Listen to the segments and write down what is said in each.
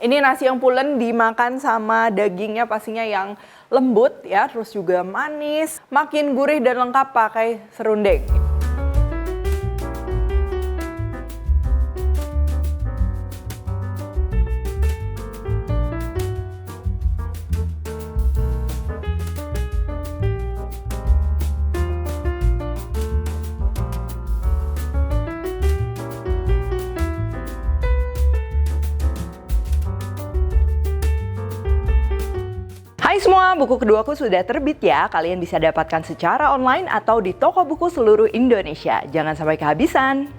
Ini nasi yang pulen dimakan sama dagingnya pastinya yang lembut ya, terus juga manis, makin gurih dan lengkap pakai serundeng. Hai semua, buku keduaku sudah terbit ya. Kalian bisa dapatkan secara online atau di toko buku seluruh Indonesia. Jangan sampai kehabisan.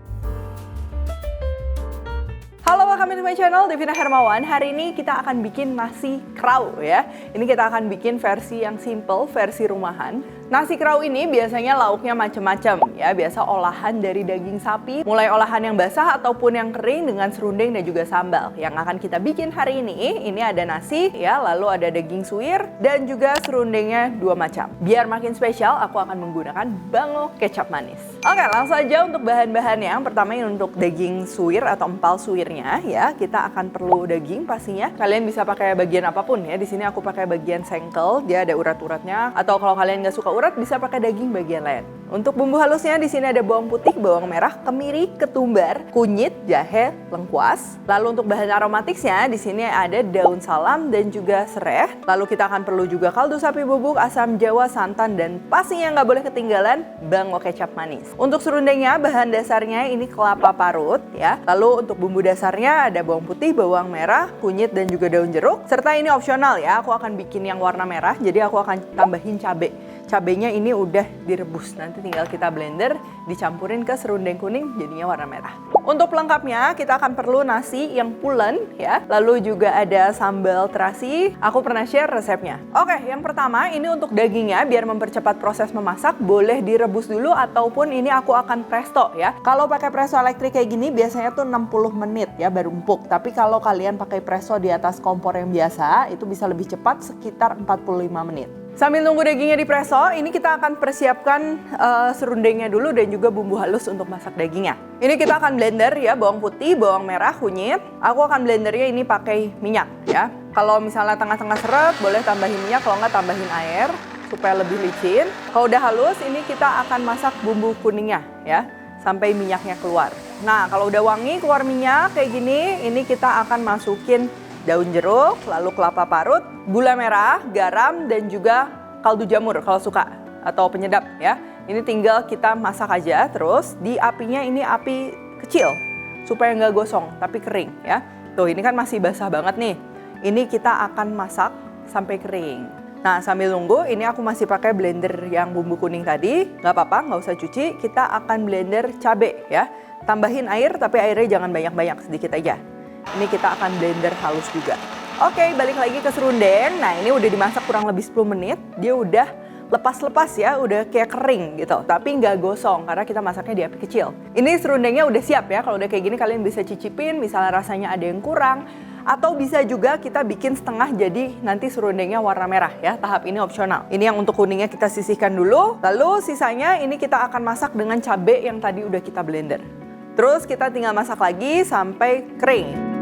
Halo, welcome to my channel, Devina Hermawan. Hari ini kita akan bikin nasi krau ya. Ini kita akan bikin versi yang simple, versi rumahan. Nasi krau ini biasanya lauknya macam-macam ya. Biasa olahan dari daging sapi, mulai olahan yang basah ataupun yang kering dengan serundeng dan juga sambal. Yang akan kita bikin hari ini ada nasi ya, lalu ada daging suwir dan juga serundengnya dua macam. Biar makin spesial, aku akan menggunakan bango kecap manis. Oke, langsung aja untuk bahan-bahannya. Yang pertama ini untuk daging suwir atau empal suwirnya ya. Kita akan perlu daging pastinya. Kalian bisa pakai bagian apapun ya. Di sini aku pakai bagian sengkel, dia ada urat-uratnya. Atau kalau kalian nggak suka urat, bisa pakai daging bagian lain. Untuk bumbu halusnya di sini ada bawang putih, bawang merah, kemiri, ketumbar, kunyit, jahe, lengkuas. Lalu untuk bahan aromatiknya di sini ada daun salam dan juga serai. Lalu kita akan perlu juga kaldu sapi bubuk, asam jawa, santan, dan pastinya nggak boleh ketinggalan bango kecap manis. Untuk serundengnya bahan dasarnya ini kelapa parut ya. Lalu untuk bumbu dasarnya ada bawang putih, bawang merah, kunyit, dan juga daun jeruk. Serta ini opsional ya, aku akan bikin yang warna merah, jadi aku akan tambahin cabai. Cabenya ini udah direbus, nanti tinggal kita blender, dicampurin ke serundeng kuning jadinya warna merah. Untuk pelengkapnya kita akan perlu nasi yang pulen ya, lalu juga ada sambal terasi, aku pernah share resepnya. Oke, yang pertama ini untuk dagingnya, biar mempercepat proses memasak boleh direbus dulu ataupun ini aku akan presto ya. Kalau pakai presto elektrik kayak gini biasanya tuh 60 menit ya baru empuk, tapi kalau kalian pakai presto di atas kompor yang biasa itu bisa lebih cepat sekitar 45 menit. Sambil nunggu dagingnya dipreso, ini kita akan persiapkan serundengnya dulu dan juga bumbu halus untuk masak dagingnya. Ini kita akan blender ya, bawang putih, bawang merah, kunyit. Aku akan blendernya ini pakai minyak ya. Kalau misalnya tengah-tengah seret, boleh tambahin minyak, kalau nggak tambahin air supaya lebih licin. Kalau udah halus, ini kita akan masak bumbu kuningnya ya, sampai minyaknya keluar. Nah, kalau udah wangi keluar minyak kayak gini, ini kita akan masukin daun jeruk, lalu kelapa parut, gula merah, garam, dan juga kaldu jamur kalau suka, atau penyedap ya. Ini tinggal kita masak aja, terus di apinya ini api kecil, supaya nggak gosong, tapi kering ya. Tuh, ini kan masih basah banget nih. Ini kita akan masak sampai kering. Nah, sambil nunggu, ini aku masih pakai blender yang bumbu kuning tadi. Nggak apa-apa, nggak usah cuci, kita akan blender cabai ya. Tambahin air, tapi airnya jangan banyak-banyak, sedikit aja. Ini kita akan blender halus juga. Oke, balik lagi ke serundeng. Nah, ini udah dimasak kurang lebih 10 menit. Dia udah lepas-lepas ya, udah kayak kering gitu. Tapi nggak gosong karena kita masaknya di api kecil. Ini serundengnya udah siap ya. Kalau udah kayak gini kalian bisa cicipin, misalnya rasanya ada yang kurang. Atau bisa juga kita bikin setengah jadi nanti serundengnya warna merah ya. Tahap ini opsional. Ini yang untuk kuningnya kita sisihkan dulu. Lalu sisanya ini kita akan masak dengan cabai yang tadi udah kita blender. Terus kita tinggal masak lagi sampai kering.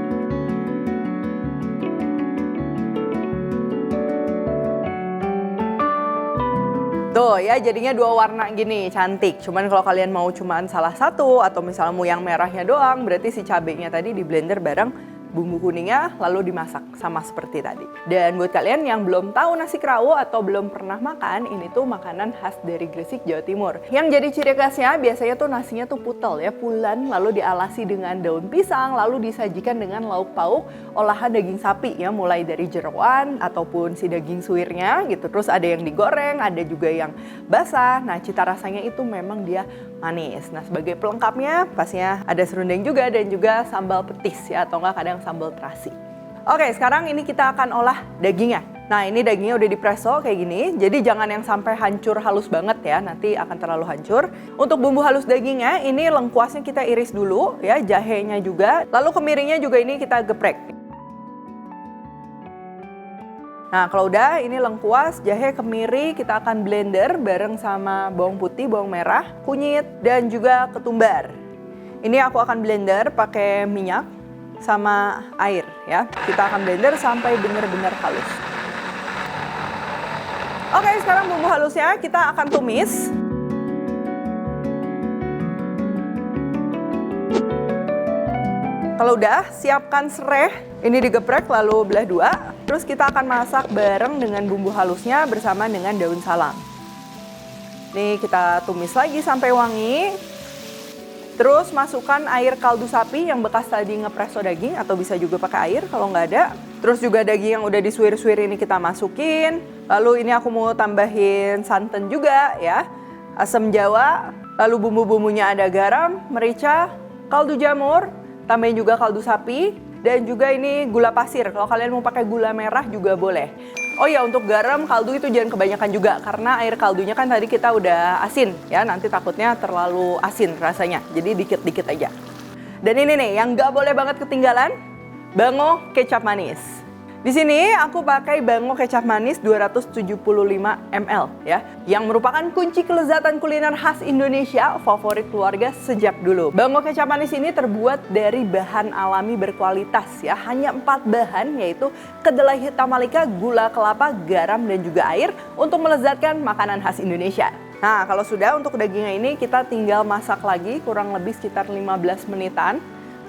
Tuh ya, jadinya dua warna gini, cantik. Cuman kalau kalian mau cuman salah satu atau misalnya mau yang merahnya doang, berarti si cabenya tadi di blender bareng bumbu kuningnya lalu dimasak sama seperti tadi. Dan buat kalian yang belum tahu nasi krau atau belum pernah makan, ini tuh makanan khas dari Gresik, Jawa Timur. Yang jadi ciri khasnya biasanya tuh nasinya tuh putel ya, pulen, lalu dialasi dengan daun pisang, lalu disajikan dengan lauk pauk olahan daging sapi ya, mulai dari jeroan ataupun si daging suwirnya gitu. Terus ada yang digoreng, ada juga yang basah. Nah, cita rasanya itu memang dia manis. Nah, sebagai pelengkapnya pastinya ada serundeng juga dan juga sambal petis ya, atau enggak kadang sambal terasi. Oke, sekarang ini kita akan olah dagingnya. Nah, ini dagingnya udah dipreso kayak gini, jadi jangan yang sampai hancur halus banget ya, nanti akan terlalu hancur. Untuk bumbu halus dagingnya, ini lengkuasnya kita iris dulu ya, jahenya juga, lalu kemirinya juga ini kita geprek. Nah, kalau udah ini lengkuas, jahe, kemiri kita akan blender bareng sama bawang putih, bawang merah, kunyit, dan juga ketumbar. Ini aku akan blender pakai minyak. sama air ya. Kita akan blender sampai benar-benar halus. Oke, sekarang bumbu halusnya kita akan tumis. Kalau udah, siapkan serai. Ini digeprek lalu belah dua. Terus kita akan masak bareng dengan bumbu halusnya bersama dengan daun salam. Nih kita tumis lagi sampai wangi. Terus masukkan air kaldu sapi yang bekas tadi ngepresso daging atau bisa juga pakai air kalau nggak ada. Terus juga daging yang udah disuir-suir ini kita masukin. Lalu ini aku mau tambahin santan juga ya. Asam jawa, lalu bumbu-bumbunya ada garam, merica, kaldu jamur, tambahin juga kaldu sapi, dan juga ini gula pasir. Kalau kalian mau pakai gula merah juga boleh. Oh ya, untuk garam kaldu itu jangan kebanyakan juga, karena air kaldunya kan tadi kita udah asin ya, nanti takutnya terlalu asin rasanya. Jadi dikit-dikit aja. Dan ini nih, yang nggak boleh banget ketinggalan, bango kecap manis. Di sini aku pakai bango kecap manis 275 ml ya, yang merupakan kunci kelezatan kuliner khas Indonesia, favorit keluarga sejak dulu. Bango kecap manis ini terbuat dari bahan alami berkualitas ya, hanya 4 bahan yaitu kedelai hitam malika, gula kelapa, garam dan juga air untuk melezatkan makanan khas Indonesia. Nah, kalau sudah untuk dagingnya ini kita tinggal masak lagi kurang lebih sekitar 15 menitan.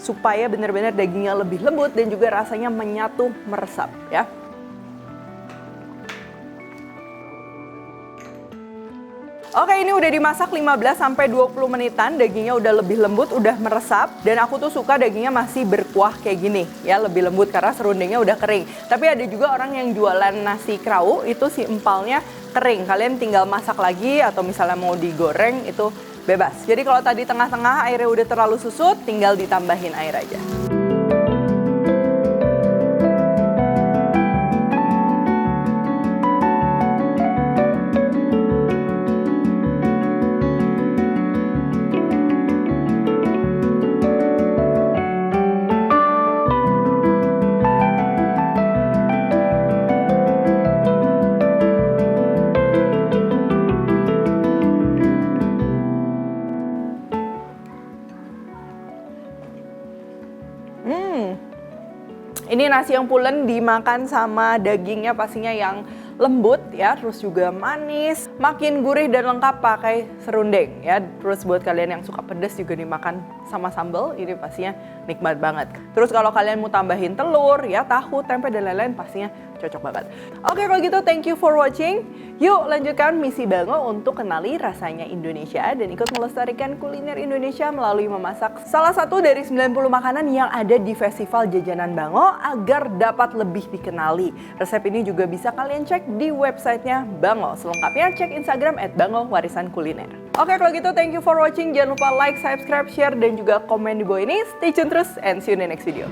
Supaya benar-benar dagingnya lebih lembut dan juga rasanya menyatu meresap ya. Oke, ini udah dimasak 15-20 menitan, dagingnya udah lebih lembut, udah meresap. Dan aku tuh suka dagingnya masih berkuah kayak gini ya, lebih lembut karena serundengnya udah kering. Tapi ada juga orang yang jualan nasi krau, itu si empalnya kering. Kalian tinggal masak lagi atau misalnya mau digoreng itu bebas. Jadi kalau tadi tengah-tengah airnya udah terlalu susut, tinggal ditambahin air aja. Ini nasi yang pulen dimakan sama dagingnya pastinya yang lembut ya, terus juga manis, makin gurih dan lengkap pakai serundeng ya. Terus buat kalian yang suka pedas juga dimakan sama sambal, ini pastinya nikmat banget. Terus kalau kalian mau tambahin telur ya, tahu, tempe dan lain-lain pastinya cocok banget. Oke, kalau gitu thank you for watching. Yuk lanjutkan misi Bango untuk kenali rasanya Indonesia dan ikut melestarikan kuliner Indonesia melalui memasak salah satu dari 90 makanan yang ada di Festival Jajanan Bango agar dapat lebih dikenali. Resep ini juga bisa kalian cek di websitenya Bango. Selengkapnya cek Instagram @bango_warisan_kuliner. Oke, kalau gitu thank you for watching. Jangan lupa like, subscribe, share, dan juga komen di bawah ini. Stay tune terus and see you in the next video.